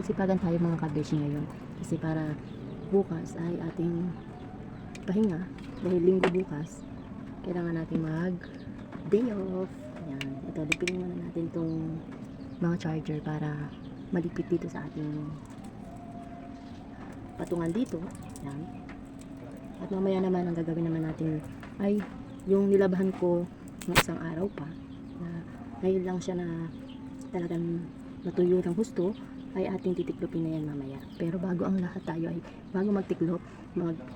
magsipagsipagan tayo mga kabeshi ngayon. Kasi para bukas ay ating pahinga. Dahil linggo bukas, kailangan natin mag day off. Ayan. Ito, lipin muna natin tong mga charger para malipit dito sa ating patungan dito. Ayan. At mamaya naman, ang gagawin naman natin ay yung nilabahan ko ng isang araw pa na ngayon lang siya na talagang natuyo ng husto, ay ating titiklopin na yan mamaya. Pero bago ang lahat tayo ay bago magtiklop,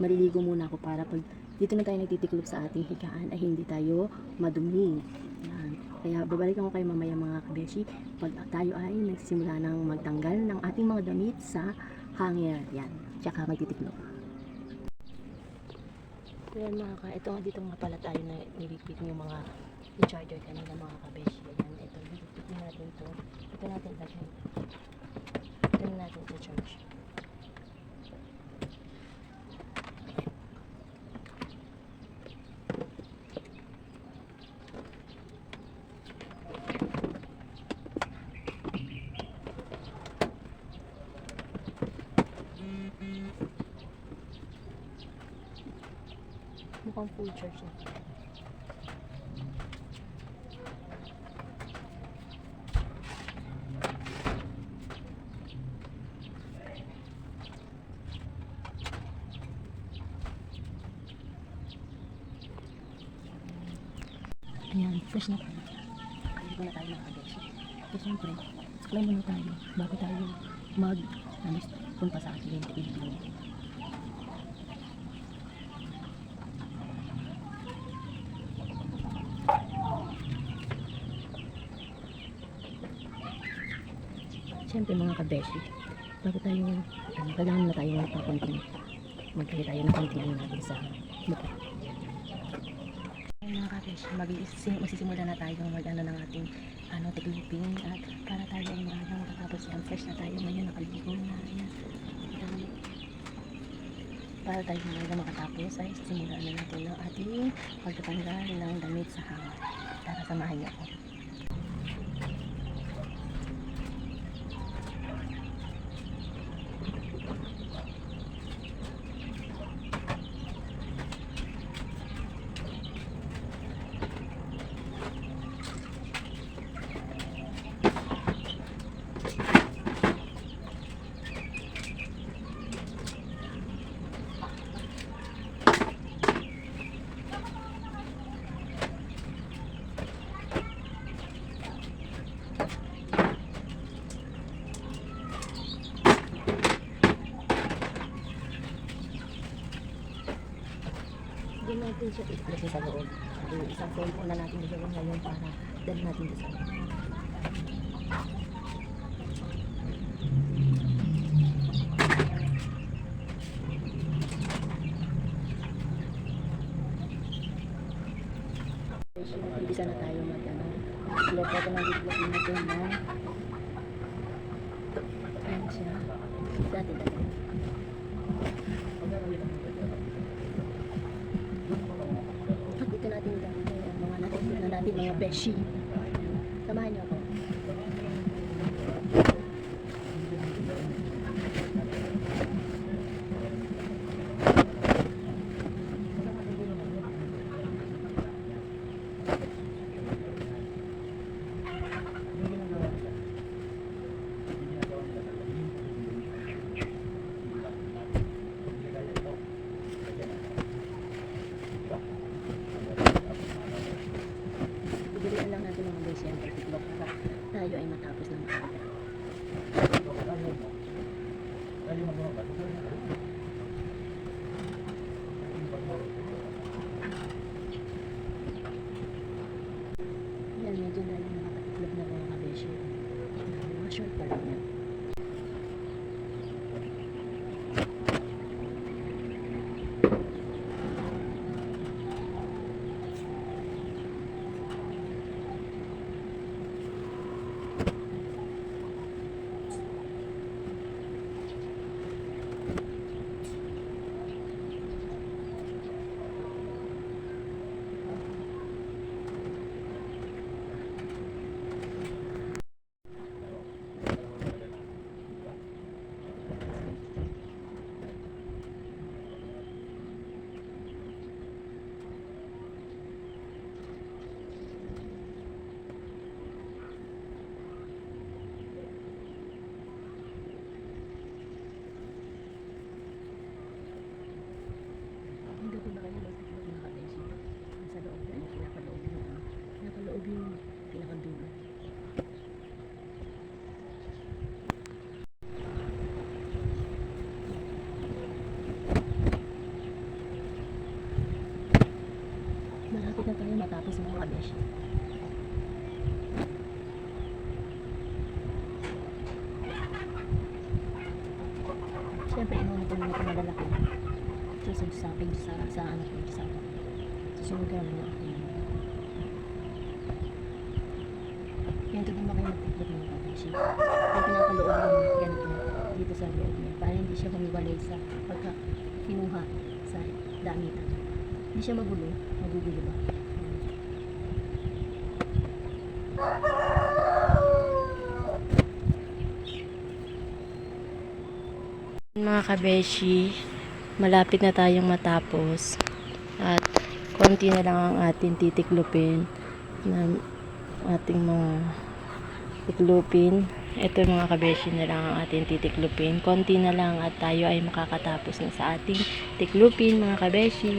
maliligo muna ako para pag dito na tayo nagtitiklop sa ating higaan ay hindi tayo madumi. Yan. Kaya babalikan ko kayo mamaya mga kabeshi pag tayo ay nagsisimula ng magtanggal ng ating mga damit sa hanger. Yan. Tsaka magtitiklop. Yan mga ka, ito nga dito nga pala tayo na nilipit yung mga charger kanina mga kabeshi. Yan, ito, nilipit natin to. Ito natin lagyan. Ito natin to charge. Mukhang full charge na. Ayan, fresh na tayo. Kaligo na tayo mga kabeshi. So siyempre, saklay muna tayo bago tayo punta sa ating video. Siyempre mga kabeshi, bago tayo, kailangan na tayo magkaya tayo ng konting natin sa mukha. Mga kabeshi, magsisimula na tayo ng ating tikloping at para tayo ay makatapos yan, fresh na tayo ngayon, nakaligo na yan. Para tayo makatapos ay simulan na natin ang ating pagtatanggal ng damit sa hanger. Tara, samahan niyo ako. Hindi natin siya itlagay sa loob. Yung isang phone po na natin gagawin ngayon para dali natin sa loob. Umpisa na tayo itlog. Ito na itlog natin na ayan siya. Dati. Dito natin gagawin yung mga natipid na natin mga beshi. Samahan niyo ako. Bigyan lang natin mga beshi ang pagtiklop para tayo ay matapos ng maaga. Yan, medyo na yung nakatiklop na mga beshi. Mga short pa lang yan. kabeshi. Siyempre, inuuna ko muna itong malalaki. Susunod sa akin, sa anak ko, sa akin. Susunod ka naman ako. Yan, ito din ba kayo magtiklop ng kabeshi? Kaya pinapaloob mo ganito dito sa loob niya para hindi siya humiwalay sa pagka kinuha sa damitan. Hindi siya magulo ba? Mga kabeshi, malapit na tayong matapos at konti na lang ang ating titiklopin na ating mga tiklopin. Ito mga kabeshi na lang ang ating titiklopin. Konti na lang at tayo ay makakatapos na sa ating tiklopin mga kabeshi.